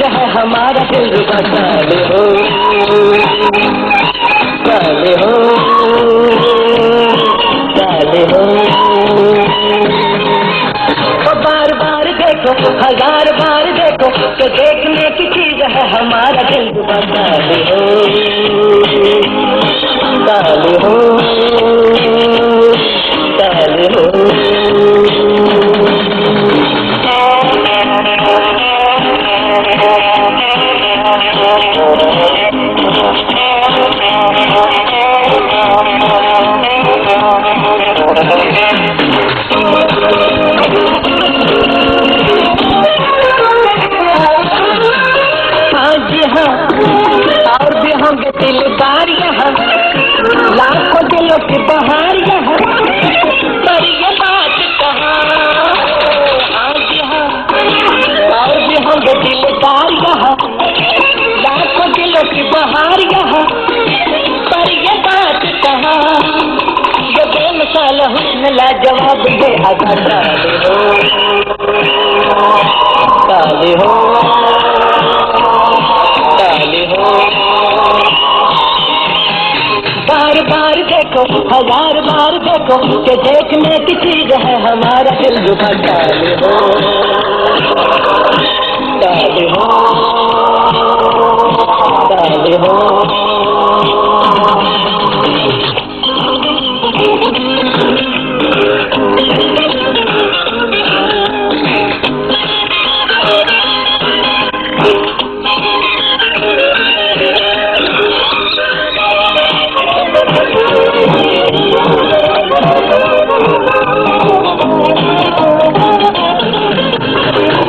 है हमारा दिल रुबा। काले हो काले हो काले हो। बार बार देखो हजार बार देखो तो देखने की चीज है हमारा दिल रुबा। काले हो काले हो काले हो। और भी होंगे दिलदार यहाँ, लाखों दिलों की बहार यहाँ, पर ये बात कहाँ। आज यहाँ और भी होंगे दिलदार यहाँ, लाखों दिलों की बहार यहाँ, पर ये बात कहाँ। ये बेमिसाल हुस्न लाजवाब दे अदा। काले हो काले हो। बार बार देखो हजार बार देखो कि देखने की चीज है हमारा दिल रुबा। काले हो काले हो काले हो।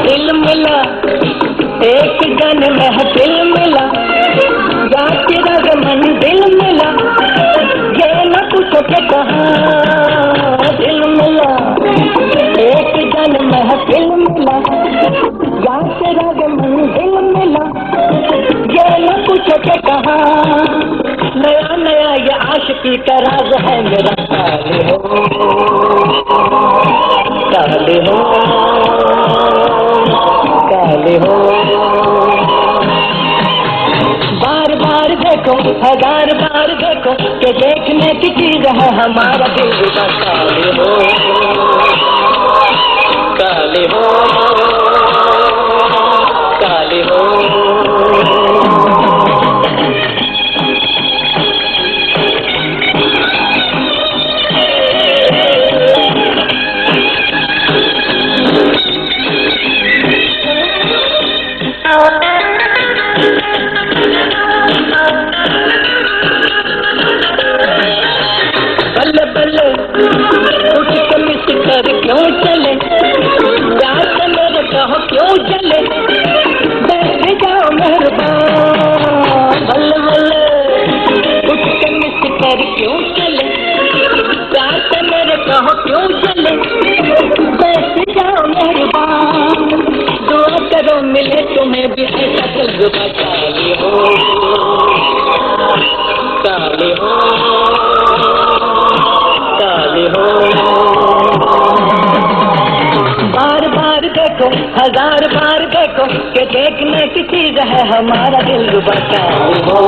दिल मिला एक जन महफिल मिला, जाके रगमन दिल मिला, ये न पूछो के कहाँ। दिल मिला एक जन महफिल मिला, जाके रगमन दिल मिला, ये न पूछो के कहाँ। नया नया ये आशिकी का राज है मेरा। काले हो काले हो काले हो। बार बार देखो हजार बार देखो कि देखने की चीज है हमारा दिल रुबा। काले हो काले हो काले हो। बल्ले बल्ले उठ के मिस कर क्यों चले, प्यार से मेरे कहो क्यों चले, बैठ जाओ मेहरबान। बल्ले बल्ले उठ के मिस कर क्यों चले, प्यार से मेरे कहो क्यों चले, बैठ जाओ मेहरबान। दुआ करो मिले तुम्हें भी ऐसा दिल रुबा। काले हो काले हो काले हो। बार बार देखो हजार बार देखो कि देखने की चीज है हमारा दिल रुबा। काले हो